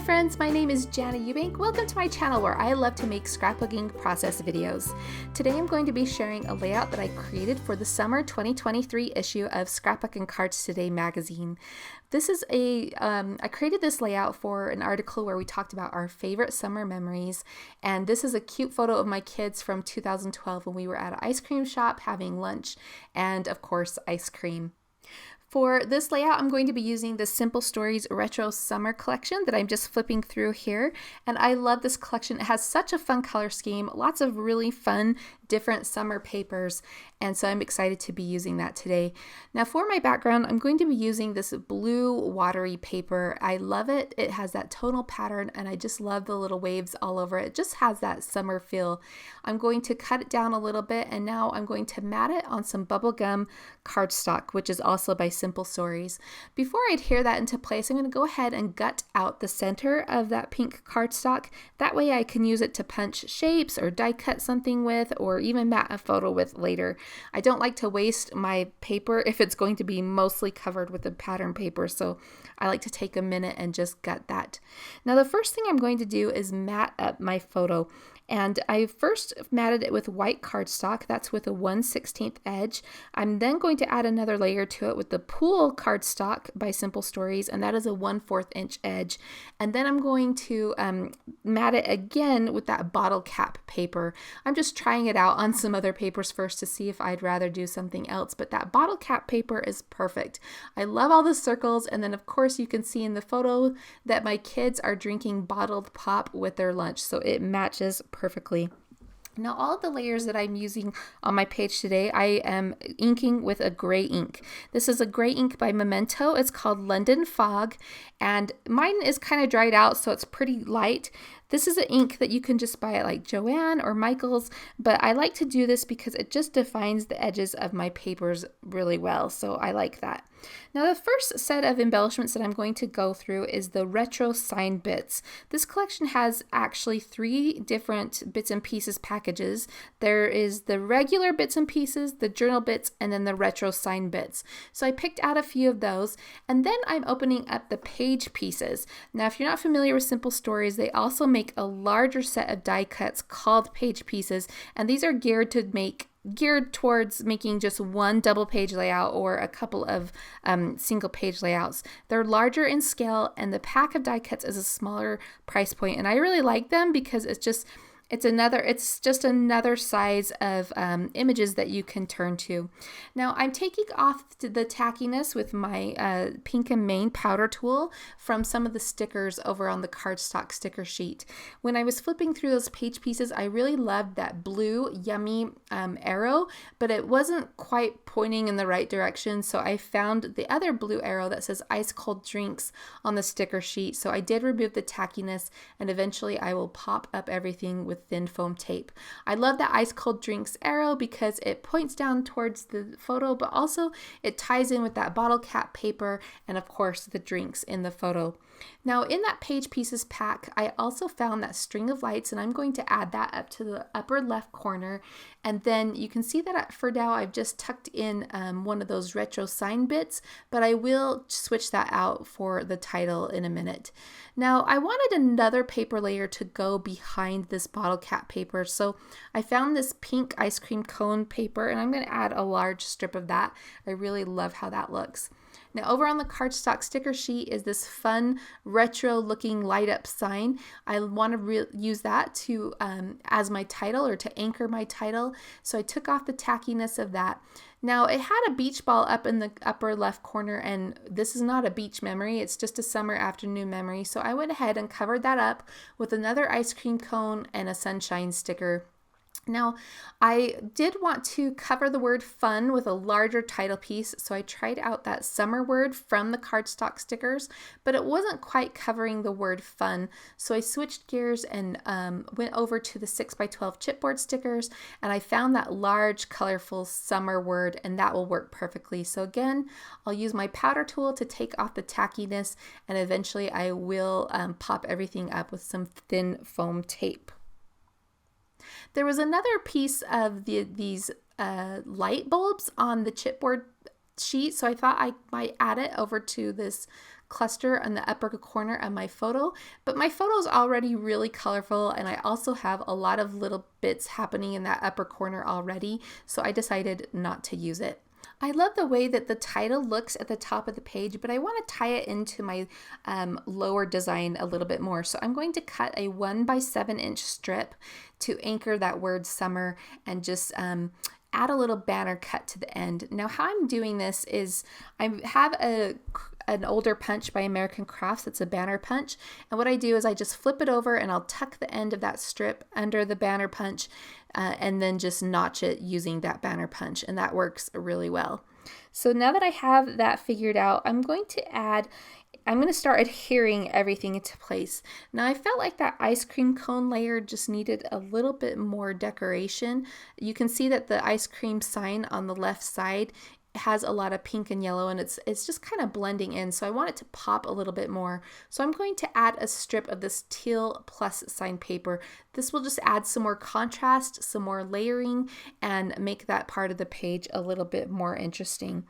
friends, my name is Jana Eubank. Welcome to my channel where I love to make scrapbooking process videos. Today I'm going to be sharing a layout that I created for the summer 2023 issue of Scrapbook Cards Today Magazine. This is I created this layout for an article where we talked about our favorite summer memories, and this is a cute photo of my kids from 2012 when we were at an ice cream shop having lunch and of course ice cream. For this layout, I'm going to be using the Simple Stories Retro Summer Collection that I'm just flipping through here. And I love this collection. It has such a fun color scheme, lots of really fun, different summer papers. And so I'm excited to be using that today. Now for my background, I'm going to be using this blue watery paper. I love it. It has that tonal pattern and I just love the little waves all over it. It just has that summer feel. I'm going to cut it down a little bit and now I'm going to mat it on some bubblegum cardstock, which is also by Simple Stories. Before I adhere that into place, I'm going to go ahead and gut out the center of that pink cardstock. That way I can use it to punch shapes or die cut something with, or even mat a photo with later. I don't like to waste my paper if it's going to be mostly covered with the pattern paper, so I like to take a minute and just gut that. Now the first thing I'm going to do is mat up my photo. And I first matted it with white cardstock, that's with a 1/16 edge. I'm then going to add another layer to it with the pool cardstock by Simple Stories, and that is a 1/4 inch edge. And then I'm going to mat it again with that bottle cap paper. I'm just trying it out on some other papers first to see if I'd rather do something else, but that bottle cap paper is perfect. I love all the circles, and then of course you can see in the photo that my kids are drinking bottled pop with their lunch, so it matches perfectly. Now all of the layers that I'm using on my page today, I am inking with a gray ink. This is a gray ink by Memento. It's called London Fog, and mine is kind of dried out, so it's pretty light. This is an ink that you can just buy at like Joann or Michael's, but I like to do this because it just defines the edges of my papers really well, so I like that. Now the first set of embellishments that I'm going to go through is the retro sign bits. This collection has actually 3 different bits and pieces packages. There is the regular bits and pieces, the journal bits, and then the retro sign bits. So I picked out a few of those, and then I'm opening up the page pieces. Now if you're not familiar with Simple Stories, they also make a larger set of die cuts called page pieces, and these are geared towards making just one double page layout or a couple of single page layouts. They're larger in scale, and the pack of die cuts is a smaller price point, and I really like them because it's just another size of images that you can turn to. Now I'm taking off the tackiness with my Pink and Main powder tool from some of the stickers over on the cardstock sticker sheet. When I was flipping through those page pieces, I really loved that blue yummy arrow, but it wasn't quite pointing in the right direction, so I found the other blue arrow that says ice cold drinks on the sticker sheet. So I did remove the tackiness, and eventually I will pop up everything with thin foam tape. I love that ice cold drinks arrow because it points down towards the photo, but also it ties in with that bottle cap paper and of course the drinks in the photo. Now in that page pieces pack, I also found that string of lights, and I'm going to add that up to the upper left corner. And then you can see that for now I've just tucked in one of those retro sign bits, but I will switch that out for the title in a minute. Now I wanted another paper layer to go behind this bottle cap paper, so I found this pink ice cream cone paper, and I'm going to add a large strip of that. I really love how that looks. Now over on the cardstock sticker sheet is this fun retro looking light up sign. I want to use that to as my title, or to anchor my title. So I took off the tackiness of that. Now it had a beach ball up in the upper left corner, and this is not a beach memory, it's just a summer afternoon memory. So I went ahead and covered that up with another ice cream cone and a sunshine sticker. Now, I did want to cover the word fun with a larger title piece, so I tried out that summer word from the cardstock stickers, but it wasn't quite covering the word fun. So I switched gears and went over to the 6x12 chipboard stickers, and I found that large, colorful summer word, and that will work perfectly. So again, I'll use my powder tool to take off the tackiness, and eventually I will pop everything up with some thin foam tape. There was another piece of these light bulbs on the chipboard sheet, so I thought I might add it over to this cluster on the upper corner of my photo, but my photo is already really colorful and I also have a lot of little bits happening in that upper corner already, so I decided not to use it. I love the way that the title looks at the top of the page, but I want to tie it into my lower design a little bit more. So I'm going to cut a 1 by 7 inch strip to anchor that word summer and just add a little banner cut to the end. Now how I'm doing this is I have an older punch by American Crafts. It's a banner punch, and what I do is I just flip it over and I'll tuck the end of that strip under the banner punch and then just notch it using that banner punch, and that works really well. So now that I have that figured out, I'm going to start adhering everything into place. Now I felt like that ice cream cone layer just needed a little bit more decoration. You can see that the ice cream sign on the left side has a lot of pink and yellow, and it's just kind of blending in, so I want it to pop a little bit more. So I'm going to add a strip of this teal plus sign paper. This will just add some more contrast, some more layering, and make that part of the page a little bit more interesting.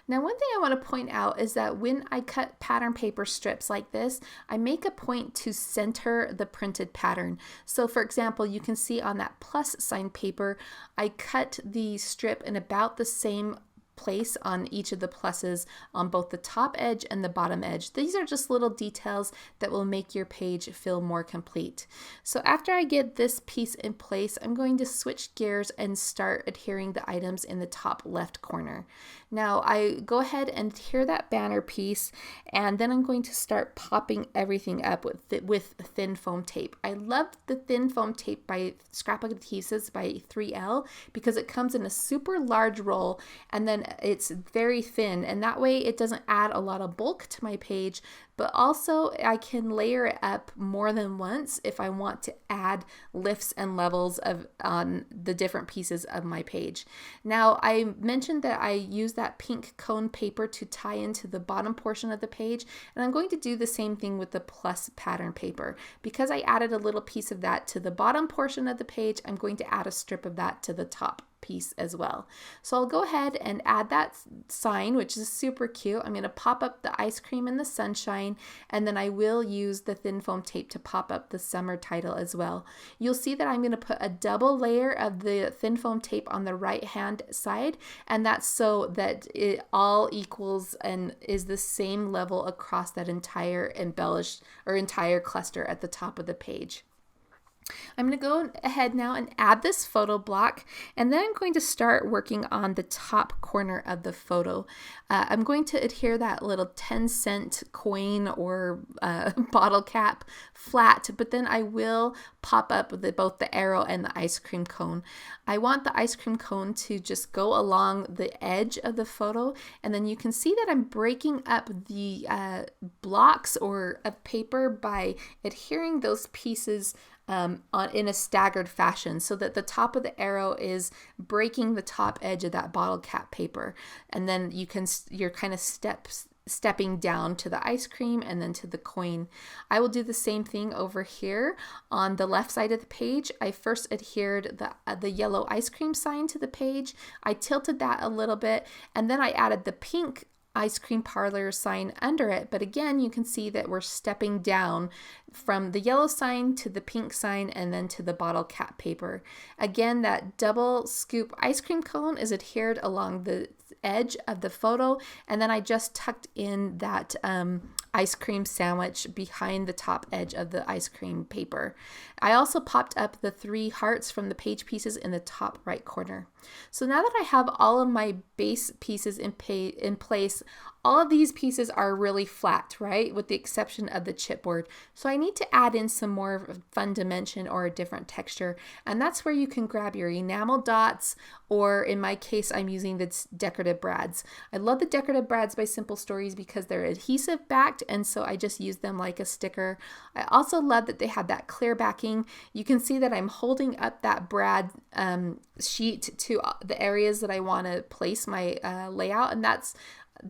Now one thing I want to point out is that when I cut pattern paper strips like this, I make a point to center the printed pattern. So for example, you can see on that plus sign paper, I cut the strip in about the same place on each of the pluses on both the top edge and the bottom edge. These are just little details that will make your page feel more complete. So after I get this piece in place, I'm going to switch gears and start adhering the items in the top left corner. Now I go ahead and adhere that banner piece, and then I'm going to start popping everything up with thin foam tape. I love the thin foam tape by Scrapbook Adhesives by 3L because it comes in a super large roll, and then it's very thin, and that way it doesn't add a lot of bulk to my page, but also I can layer it up more than once if I want to add lifts and levels on the different pieces of my page. Now I mentioned that I use that pink cone paper to tie into the bottom portion of the page, and I'm going to do the same thing with the plus pattern paper. Because I added a little piece of that to the bottom portion of the page, I'm going to add a strip of that to the top piece as well. So I'll go ahead and add that sign, which is super cute. I'm going to pop up the ice cream and the sunshine, and then I will use the thin foam tape to pop up the summer title as well. You'll see that I'm going to put a double layer of the thin foam tape on the right hand side, and that's so that it all equals and is the same level across that entire embellished or entire cluster at the top of the page. I'm going to go ahead now and add this photo block, and then I'm going to start working on the top corner of the photo. I'm going to adhere that little 10-cent coin or bottle cap flat, but then I will pop up both the arrow and the ice cream cone. I want the ice cream cone to just go along the edge of the photo, and then you can see that I'm breaking up the blocks of paper by adhering those pieces in a staggered fashion, so that the top of the arrow is breaking the top edge of that bottle cap paper, and then you're kind of stepping down to the ice cream and then to the coin. I will do the same thing over here on the left side of the page. I first adhered the yellow ice cream sign to the page. I tilted that a little bit, and then I added the pink ice cream parlor sign under it, but again you can see that we're stepping down from the yellow sign to the pink sign and then to the bottle cap paper. Again, that double scoop ice cream cone is adhered along the edge of the photo, and then I just tucked in that ice cream sandwich behind the top edge of the ice cream paper. I also popped up the 3 hearts from the page pieces in the top right corner. So now that I have all of my base pieces in place, all of these pieces are really flat, right? With the exception of the chipboard. So I need to add in some more fun dimension or a different texture. And that's where you can grab your enamel dots, or in my case, I'm using the decorative brads. I love the decorative brads by Simple Stories because they're adhesive backed, and so I just use them like a sticker. I also love that they have that clear backing. You can see that I'm holding up that brad sheet to the areas that I want to place my layout, and that's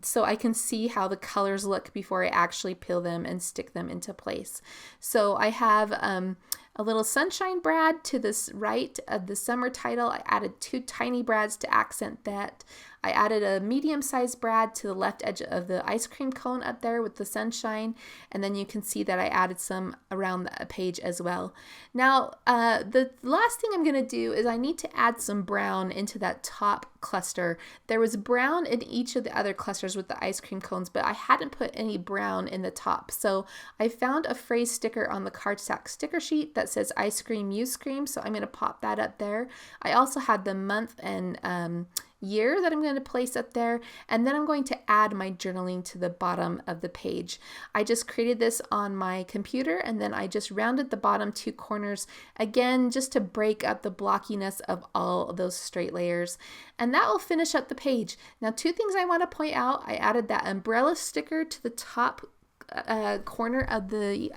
so I can see how the colors look before I actually peel them and stick them into place. So I have a little sunshine brad to this right of the summer title. I added 2 tiny brads to accent that. I added a medium-sized brad to the left edge of the ice cream cone up there with the sunshine, and then you can see that I added some around the page as well. Now, the last thing I'm going to do is I need to add some brown into that top cluster. There was brown in each of the other clusters with the ice cream cones, but I hadn't put any brown in the top. So I found a phrase sticker on the cardstock sticker sheet that says "Ice cream, you scream," so I'm going to pop that up there. I also had the month and year that I'm going to place up there, and then I'm going to add my journaling to the bottom of the page. I just created this on my computer, and then I just rounded the bottom 2 corners again just to break up the blockiness of all of those straight layers, and that will finish up the page. Now, 2 things I want to point out: I added that umbrella sticker to the top corner of the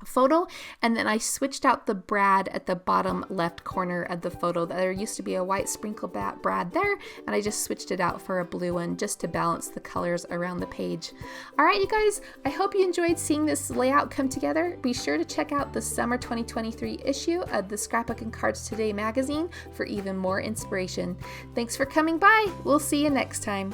photo, and then I switched out the brad at the bottom left corner of the photo. There used to be a white sprinkle brad there, and I just switched it out for a blue one just to balance the colors around the page. Alright, you guys, I hope you enjoyed seeing this layout come together. Be sure to check out the summer 2023 issue of the Scrapbook Cards Today magazine for even more inspiration. Thanks for coming by. We'll see you next time.